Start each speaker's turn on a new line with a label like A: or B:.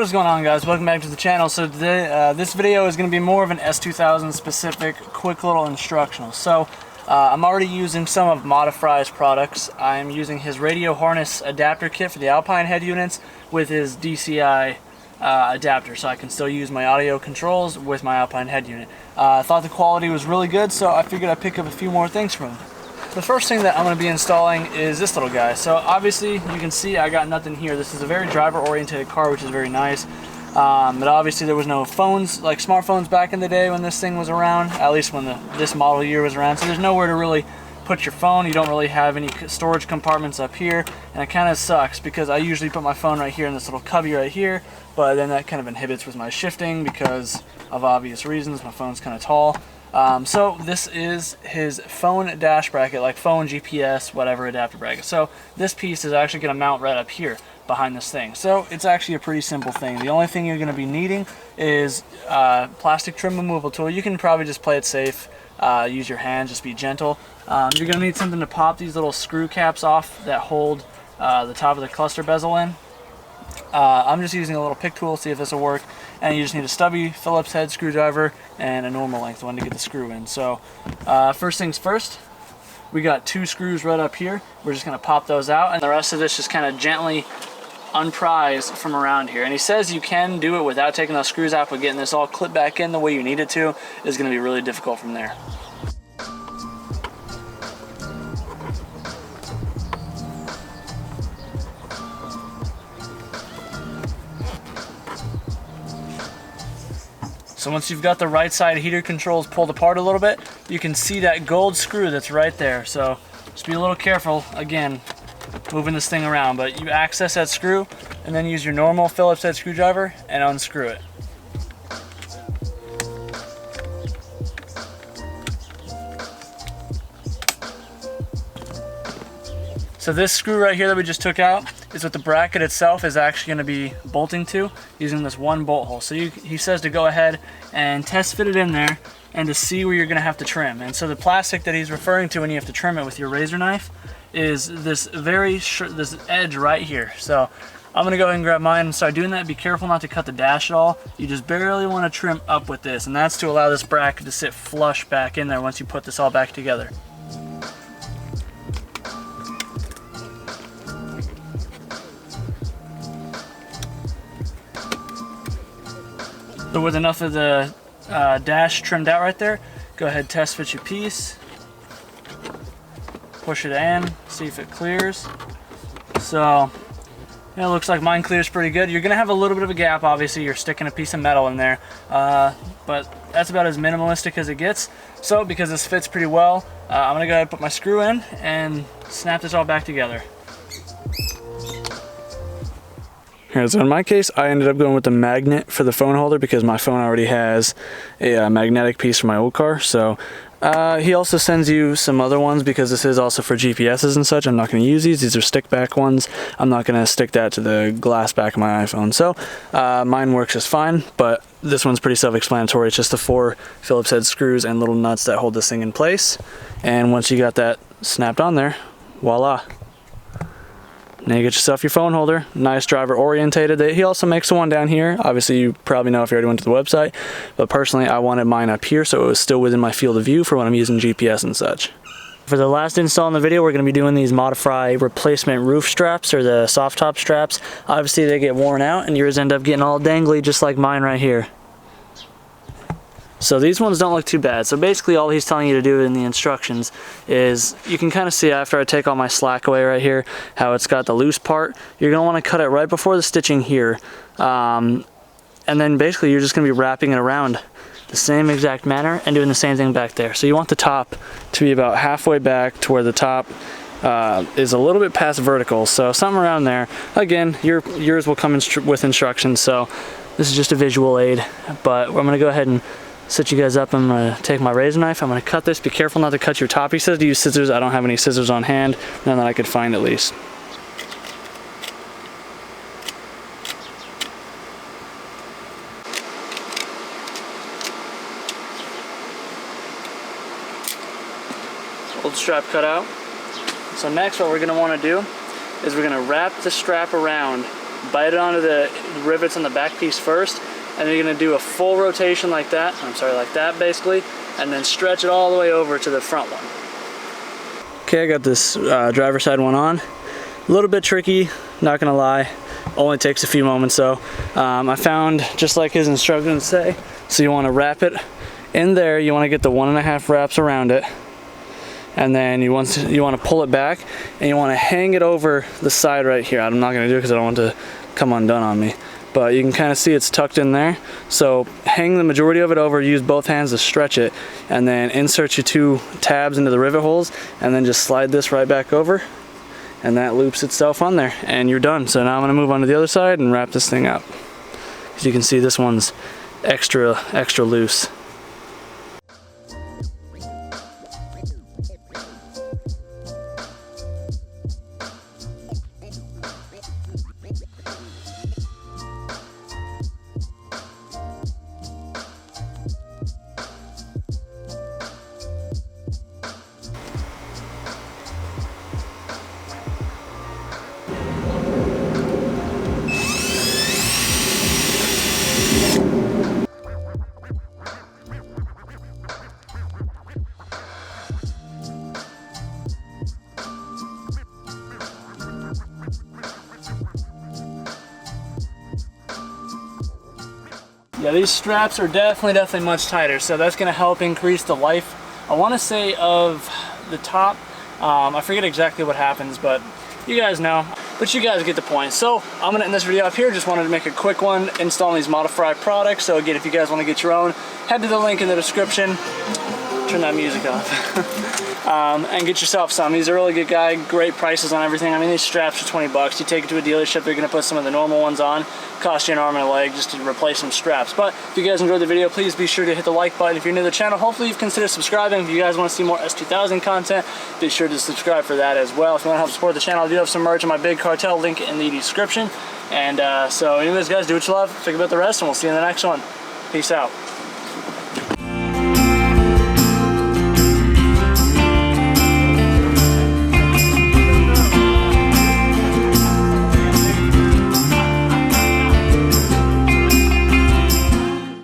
A: What is going on, guys? Welcome back to the channel. So today, this video is going to be more of an S2000 specific quick little instructional. So I'm already using some of Modifry's products. I'm using his radio harness adapter kit for the Alpine head units with his DCI adapter, so I can still use my audio controls with my Alpine head unit. I thought the quality was really good, so I figured I'd pick up a few more things from him. The first thing that I'm going to be installing is this little guy. So obviously you can see I got nothing here. This is a very driver oriented car, which is very nice. But obviously there was no phones, like smartphones back in the day when this thing was around, at least when this model year was around. So there's nowhere to really put your phone. You don't really have any storage compartments up here, and it kind of sucks because I usually put my phone right here in this little cubby right here, but then that kind of inhibits with my shifting because of obvious reasons. My phone's kind of tall. So this is his phone dash bracket, like phone, GPS, whatever adapter bracket. So this piece is actually going to mount right up here behind this thing. So it's actually a pretty simple thing. The only thing you're going to be needing is plastic trim removal tool. You can probably just play it safe, use your hands, just be gentle. You're going to need something to pop these little screw caps off that hold the top of the cluster bezel in. I'm just using a little pick tool, see if this will work. And you just need a stubby Phillips head screwdriver and a normal length one to get the screw in. So first things first, we got 2 screws right up here. We're just going to pop those out, and the rest of this just kind of gently unprise from around here. And he says you can do it without taking those screws out, but getting this all clipped back in the way you need it to is going to be really difficult from there. So once you've got the right side heater controls pulled apart a little bit, you can see that gold screw that's right there. So just be a little careful, again, moving this thing around. But you access that screw and then use your normal Phillips head screwdriver and unscrew it. So this screw right here that we just took out is what the bracket itself is actually going to be bolting to using this one bolt hole. So he says to go ahead and test fit it in there and to see where you're going to have to trim. And so the plastic that he's referring to when you have to trim it with your razor knife is this this edge right here. So I'm going to go ahead and grab mine and start doing that. Be careful not to cut the dash at all. You just barely want to trim up with this, and that's to allow this bracket to sit flush back in there once you put this all back together. So with enough of the dash trimmed out right there, go ahead, test fit your piece, push it in, see if it clears. So it looks like mine clears pretty good. You're gonna have a little bit of a gap, obviously. You're sticking a piece of metal in there, but that's about as minimalistic as it gets. So because this fits pretty well, I'm gonna go ahead and put my screw in and snap this all back together. So in my case, I ended up going with the magnet for the phone holder because my phone already has a magnetic piece from my old car. So he also sends you some other ones because this is also for GPSs and such. I'm not going to use these. These are stick back ones. I'm not going to stick that to the glass back of my iPhone. So mine works just fine, but this one's pretty self-explanatory. It's just the 4 Phillips head screws and little nuts that hold this thing in place. And once you got that snapped on there, voila. Now you get yourself your phone holder, nice driver orientated. He also makes one down here. Obviously you probably know if you already went to the website, but personally I wanted mine up here so it was still within my field of view for when I'm using GPS and such. For the last install in the video, we're going to be doing these Modifry replacement roof straps, or the soft top straps. Obviously they get worn out and yours end up getting all dangly just like mine right here. So these ones don't look too bad. So basically all he's telling you to do in the instructions is, you can kind of see after I take all my slack away right here, how it's got the loose part. You're going to want to cut it right before the stitching here. And then basically you're just going to be wrapping it around the same exact manner and doing the same thing back there. So you want the top to be about halfway back to where the top is a little bit past vertical. So something around there. Again, yours will come with instructions. So this is just a visual aid. But I'm going to go ahead and set you guys up. I'm going to take my razor knife. I'm going to cut this. Be careful not to cut your top. He says to use scissors. I don't have any scissors on hand. None that I could find at least. Old strap cut out. So next what we're going to want to do is we're going to wrap the strap around bite it onto the rivets on the back piece first, and then you're gonna do a full rotation like that, like that basically, and then stretch it all the way over to the front one. Okay, I got this driver's side one on. A little bit tricky, not gonna lie. Only takes a few moments though. I found, just like his instructions say, so you wanna wrap it in there, you wanna get the 1.5 wraps around it, and then you want to pull it back, and you want to hang it over the side right here. I'm not going to do it because I don't want it to come undone on me, but you can kind of see it's tucked in there. So hang the majority of it over, use both hands to stretch it, and then insert your 2 tabs into the rivet holes, and then just slide this right back over, and that loops itself on there, and you're done. So now I'm going to move on to the other side and wrap this thing up. As you can see, this one's extra loose. Yeah, these straps are definitely much tighter, so that's going to help increase the life, I want to say, of the top. I forget exactly what happens, but you guys know. But you guys get the point. So I'm going to end this video up here. Just wanted to make a quick one installing these Modifry products. So again, if you guys want to get your own, head to the link in the description. Turn that music off. And get yourself some. He's a really good guy, great prices on everything. I mean, these straps are 20 bucks. You take it to a dealership, they're going to put some of the normal ones on. Cost you an arm and a leg just to replace some straps. But if you guys enjoyed the video, please be sure to hit the like button. If you're new to the channel, hopefully you've considered subscribing. If you guys want to see more S2000 content, be sure to subscribe for that as well. If you want to help support the channel, I do have some merch on my Big Cartel, link in the description. And so anyways, guys, do what you love, think about the rest, and we'll see you in the next one. Peace out.